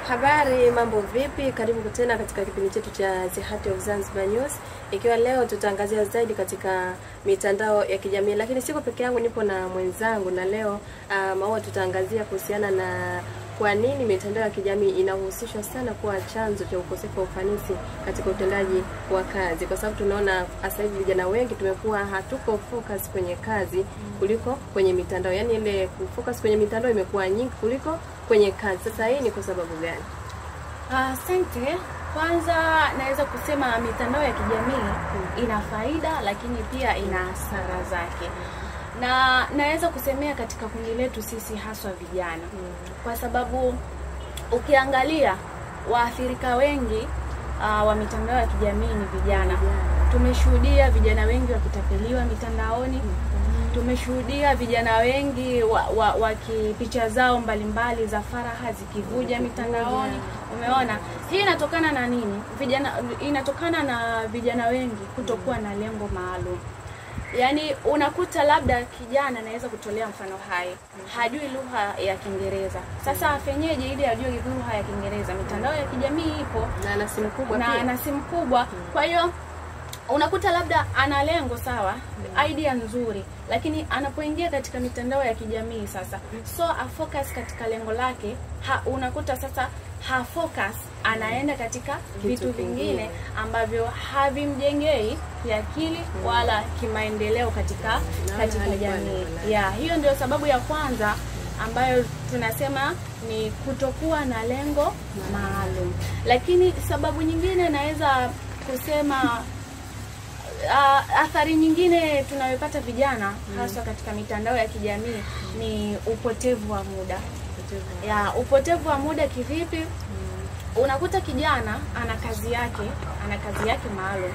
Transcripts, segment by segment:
Habari, mambo vipi? Karibu tena katika kipindi chetu cha The Heart of Zanzibar News. Ikiwa leo tutaangazia zaidi katika mitandao ya kijamii, lakini siko peke yangu, nipo na mwenzangu, na leo maua tutaangazia kuhusiana na kwa nini mitandao ya kijamii inahusishwa sana kuwa chanzo cha ukosefu wa ufanisi katika utendaji wa kazi. Kwa sababu tunaona sasa hivi vijana wengi tumekuwa hatuko focus kwenye kazi kuliko kwenye mitandao. Yaani ile focus kwenye mitandao imekuwa nyingi kuliko kwenye kazi. Sasa hii ni kwa sababu gani? Asante. Kwanza naweza kusema mitandao ya kijamii ina faida lakini pia ina hasara zake. Na naweza kusemea katika kundi letu sisi haswa vijana. Kwa sababu ukiangalia waathirika wengi wa mitandao ya kijamii ni vijana. Tumeshuhudia vijana wengi wakitapeliwa mitandaoni. Tumeshuhudia vijana wengi wakipicha zao mbalimbali za faraha zikivuja mitandaoni. Umeona? Hii inatokana na nini? Inatokana na vijana wengi kutokuwa na lengo maalum. Yaani unakuta labda kijana anaweza kutolea mfano hai, hajui lugha ya Kiingereza. Sasa afenyeje ili ajue lugha ya Kiingereza? Mitandao ya kijamii ipo na ana simu kubwa na pia. Ana simu kubwa. Kwa hiyo unakuta labda ana lengo sawa, idea nzuri, lakini anapoingia katika mitandao ya kijamii sasa focus katika lengo lake, unakuta sasa focus, anaenda katika vitu vingine ambavyo havimjengei kiakili wala kimaendeleo katika jamii. Hiyo ndio sababu ya kwanza ambayo tunasema ni kutokuwa na lengo maalum. Lakini sababu nyingine naweza kusema athari nyingine tunayopata vijana hasa katika mitandao ya kijamii ni upotevu wa muda. Upotevu wa muda kivipi? Unakuta kijana ana kazi yake maalum.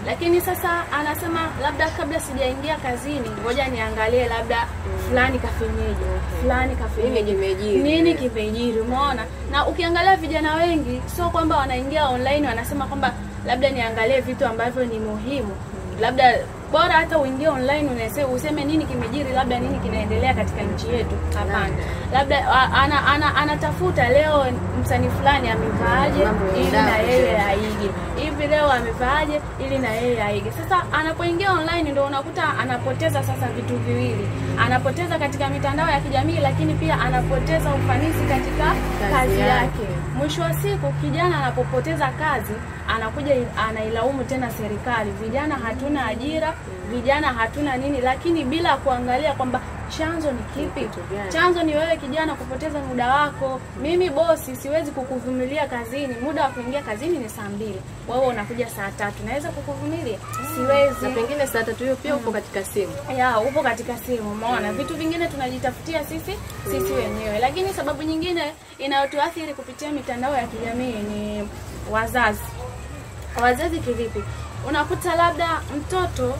Lakini sasa anasema labda kabla sijaingia kazini ngoja niangalie labda fulani kafenyeje, fulani kafenyeje, nini kimejiri. Umeona? Na ukiangalia vijana wengi sio kwamba wanaingia online wanasema kwamba labda niangalie vitu ambavyo ni muhimu. Labda bora hata uingie online useme nini kimejiri, labda nini kinaendelea katika nchi yetu. Hapana. Labda anatafuta leo msanii fulani amevaaje ili na yeye aige. Hivi leo amevaaje ili na yeye aige. Sasa anapoingia online ndio unakuta anapoteza sasa vitu viwili. Anapoteza katika mitandao ya kijamii, lakini pia anapoteza ufanisi katika kazi yake. Mwisho wa siku kijana anapopoteza kazi, anakuja anailaumu tena serikali. Vijana hatuna ajira, vijana hatuna nini, lakini bila kuangalia kwamba chanzo ni kipi. Chanzo ni wewe kijana kupoteza muda wako. Mimi bosi siwezi kukuvumilia kazini. Muda wa kuingia kazini ni saa 2. Wewe unakuja saa 3. Naweza kukuvumilia? Siwezi. Na pengine saa 3 hiyo pia upo katika simu. Upo katika simu. Umeona? Vitu vingine tunajitafutia sisi wenyewe. Lakini sababu nyingine inayotuathiri kupitia mitandao ya kijamii ni wazazi. Wazazi kivipi? Unakuta labda mtoto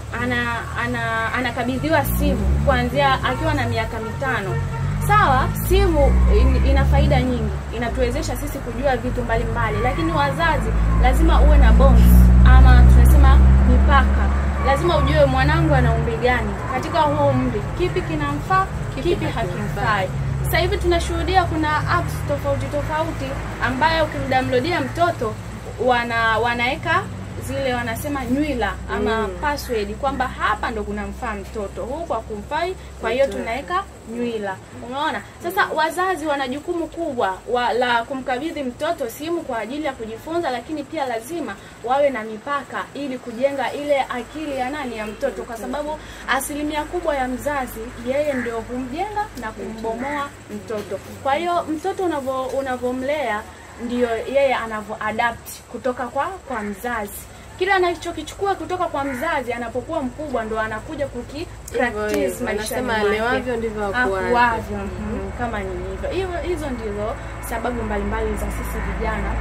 anakabidhiwa simu kuanzia akiwa na miaka 5. Sawa, simu ina faida nyingi. Inatuwezesha sisi kujua vitu mbalimbali, lakini wazazi lazima uwe na bonds ama tunasema mipaka. Lazima ujue mwanangu ana umri gani. Katika huo umri, kipi kinamfaa, kipi hakimfai. Sasa hivi tunashuhudia kuna apps tofauti ambayo ukimdownloadia mtoto wanaweka zile wanasema nywila ama password kwamba hapa ndo kunamfaa mtoto, huu kwa kumfai, kwa hiyo tunaweka nywila. Umeona? Sasa wazazi wana jukumu kubwa la kumkabidhi mtoto simu kwa ajili ya kujifunza, lakini pia lazima wawe na mipaka ili kujenga ile akili ya ya mtoto, kwa sababu asilimia kubwa ya mzazi yeye ndio humjenga na kumbomoa mtoto. Kwa hiyo mtoto unavomlea ndio yeye anavoadapt kutoka kwa mzazi. Kila anachokichukua kutoka kwa mzazi anapokuwa mkubwa ndo anakuja practice maisha yake. Lewavyo ndivyo akuavyo. Kama ni hivyo. Hizo ndizo sababu mbalimbali za sisi vijana.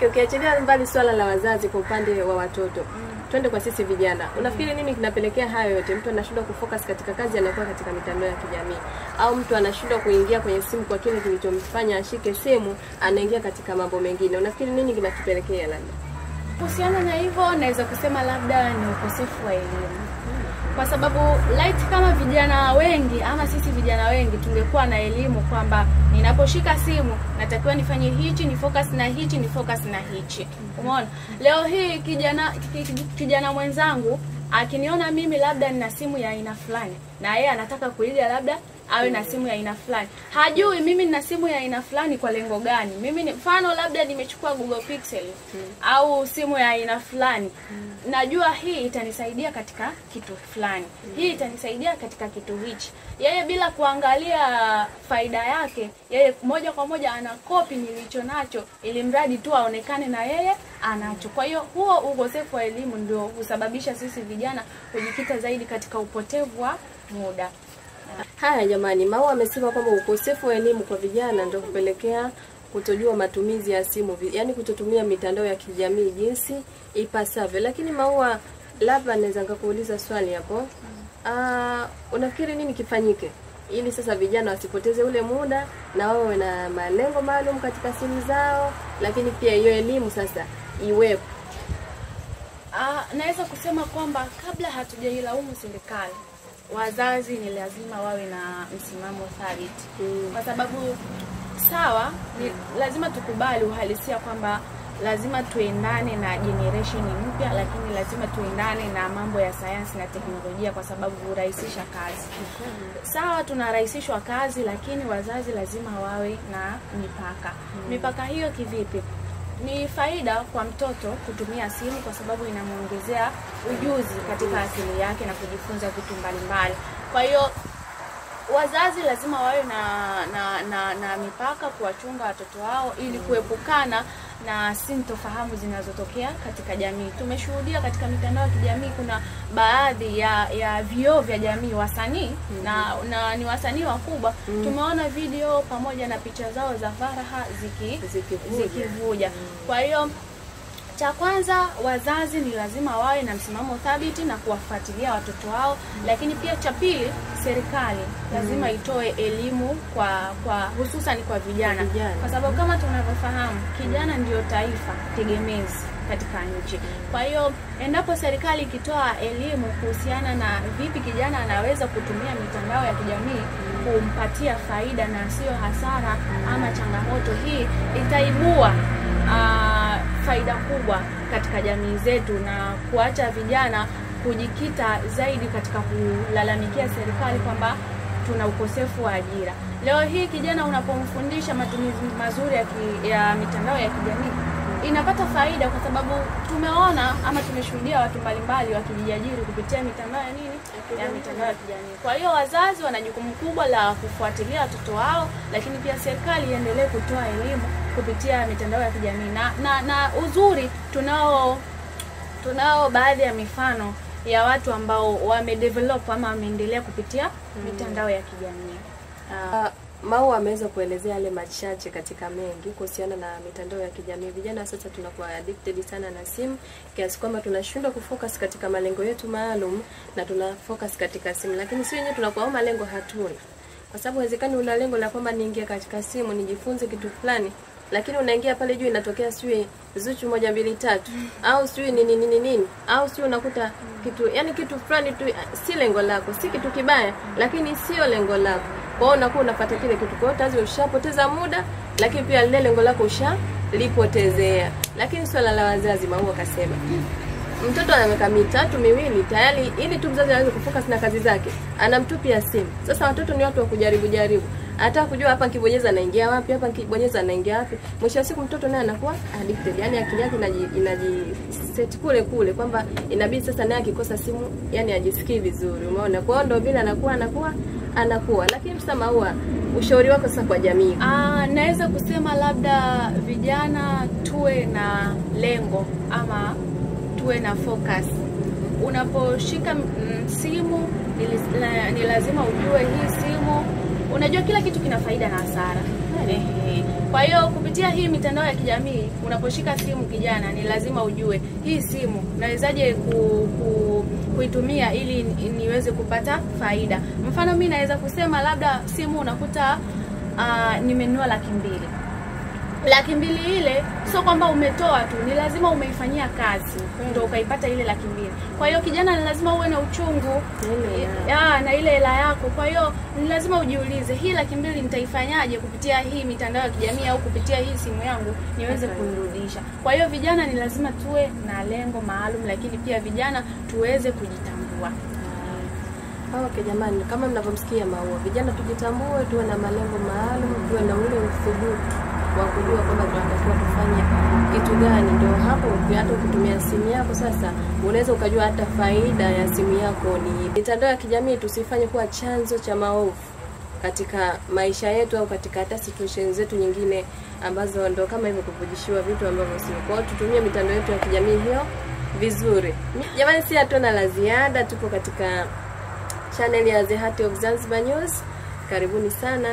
Ukiachilia mbali swala la wazazi kwa upande wa watoto, twende kwa sisi vijana. Unafikiri nini kinapelekea hayo yote? Mtu anashindwa kufocus katika kazi anakuwa katika mitandao ya kijamii, au mtu anashindwa kuingia kwenye simu kwa kile kilichomfanya ashike simu, anaingia katika mambo mengine. Unafikiri nini kinatupelekea labda? Kuhusiana na hivyo naweza kusema labda ni ukosefu wa elimu. kwa sababu light kama vijana wengi ama sisi vijana wengi tungekuwa na elimu kwamba ninaposhika simu natakiwa nifanye hichi, ni focus na hichi, ni focus na hichi. Umeona? Leo hii kijana mwenzangu akiniona mimi labda nina simu ya aina fulani na yeye anataka kuiga labda awe na simu ya aina fulani. Hajui mimi nina simu ya aina fulani kwa lengo gani. Mimi ni mfano labda nimechukua Google Pixel au simu ya aina fulani. Najua hii itanisaidia katika kitu fulani. Hii itanisaidia katika kitu hichi. Yeye bila kuangalia faida yake, yeye moja kwa moja anakopi nilicho nacho ili mradi tu aonekane na yeye anacho. Kwa hiyo huo ukosefu wa elimu ndio husababisha sisi vijana kujikita zaidi katika upotevu wa muda. Haya jamani, Maua amesema kwamba ukosefu wa elimu kwa vijana ndio kupelekea kutojua matumizi ya simu, yani kutotumia mitandao ya kijamii jinsi ipasavyo. Lakini Maua, labda naweza nikakuuliza swali hapo. Unafikiri nini kifanyike ili sasa vijana wasipoteze ule muda na wawe na malengo maalum katika simu zao, lakini pia hiyo elimu sasa iwepo? Naweza kusema kwamba kabla hatujailaumu serikali, wazazi ni lazima wawe na msimamo thabiti. Kwa sababu sawa, ni lazima tukubali uhalisia kwamba lazima tuendane na generation mpya, lakini lazima tuendane na mambo ya sayansi na teknolojia kwa sababu hurahisisha kazi. Sawa, tunarahisishwa kazi, lakini wazazi lazima wawe na mipaka. Mipaka hiyo kivipi? Ni faida kwa mtoto kutumia simu kwa sababu inamuongezea ujuzi katika akili yake na kujifunza vitu mbalimbali. Kwa hiyo wazazi lazima wawe na mipaka kuwachunga watoto wao ili kuepukana na sintofahamu zinazotokea katika jamii. Tumeshuhudia katika mitandao ya kijamii kuna baadhi ya vioo vya jamii, wasanii na ni wasanii wakubwa. Tumeona video pamoja na picha zao za faraha zikivuja. Kwa hiyo cha kwanza, wazazi ni lazima wawe na msimamo thabiti na kuwafuatilia watoto wao, lakini pia cha pili, serikali lazima itoe elimu kwa hususan kwa vijana. Kwa sababu kama tunavyofahamu, kijana ndio taifa tegemezi katika nchi. Kwa hiyo endapo serikali ikitoa elimu kuhusiana na vipi kijana anaweza kutumia mitandao ya kijamii kumpatia faida na sio hasara ama changamoto, hii itaibua faida kubwa katika jamii zetu na kuacha vijana kujikita zaidi katika kulalamikia serikali kwamba tuna ukosefu wa ajira. Leo hii kijana unapomfundisha matumizi mazuri ya mitandao ya kijamii inapata faida, kwa sababu tumeona ama tumeshuhudia watu mbalimbali wakijiajiri kupitia mitandao ya mitandao ya kijamii. Kwa hiyo wazazi wana jukumu kubwa la kufuatilia watoto wao, lakini pia serikali iendelee kutoa elimu kupitia mitandao ya kijamii. Na uzuri tunao baadhi ya mifano ya watu ambao wamedevelop ama wameendelea kupitia mitandao ya kijamii. Maua ameweza kuelezea yale machache katika mengi kuhusiana na mitandao ya kijamii. Vijana sasa tunakuwa addicted sana na simu kiasi kwamba tunashindwa kufocus katika malengo yetu maalum na tunafocus katika simu, lakini sio wenyewe tunakuwa malengo hatuna. Kwa sababu haiwezekani una lengo la kwamba niingie katika simu nijifunze kitu fulani, lakini unaingia pale juu inatokea sio Zuchu 1 2 3 au sio nini au sio unakuta kitu, yani kitu fulani tu si lengo lako, si kitu kibaya lakini sio lengo lako. Kwa hiyo unakuwa unapata kile kitu, kwa hiyo tayari ushapoteza muda, lakini pia lile lengo lako ushalipotezea. Lakini swala la wazazi, Maua kasema mtoto ana miaka 3 2 tayari, ili tu mzazi aweze kufocus na kazi zake anamtupia simu. Sasa watoto ni watu wa kujaribu, hata kujua hapa nikibonyeza naingia wapi, hapa nikibonyeza naingia wapi. Mwisho wa siku mtoto naye anakuwa addicted, yani akili yake inajiset kule kwamba inabidi sasa naye akikosa simu yani ajisikii vizuri. Umeona? Kwa hiyo ndio vile anakuwa. Lakini sasa Maua, ushauri wako sasa kwa jamii? Naweza kusema labda vijana tuwe na lengo ama tuwe na focus. Unaposhika simu ni lazima ujue hii simu, unajua kila kitu kina faida na hasara. Kwa hiyo kupitia hii mitandao ya kijamii, unaposhika simu kijana, ni lazima ujue hii simu nawezaje kuitumia ili niweze kupata faida. Mfano mimi naweza kusema labda simu unakuta nimenunua 200,000. 200,000 ile sio kwamba umetoa tu, ni lazima umeifanyia kazi ndio ukaipata ile 200,000. Kwa hiyo kijana ni lazima uwe na uchungu na ile hela yako. Kwa hiyo ni lazima ujiulize, hii 200,000 nitaifanyaje kupitia hii mitandao ya kijamii au kupitia hii simu yangu niweze kuirudisha. Kwa hiyo vijana ni lazima tuwe na lengo maalum, lakini pia vijana tuweze kujitambua. Okay jamani, kama mnavyomsikia Maua, vijana tujitambue, tuwe na malengo maalum, tuwe na ule uthubutu wa kujua kwamba tunatakiwa kufanya kitu gani. Ndio hapo hata ukitumia simu yako sasa unaweza ukajua hata faida ya simu yako ni. Mitandao ya kijamii tusifanye kuwa chanzo cha maovu katika maisha yetu au katika hata situations zetu nyingine ambazo ndio kama hivyo kuvujishiwa vitu ambavyo sio. Kwa hiyo tutumie mitandao yetu ya kijamii hiyo vizuri. Jamani, si hatuna la ziada, tupo katika channel ya The Heart of Zanzibar News. Karibuni sana.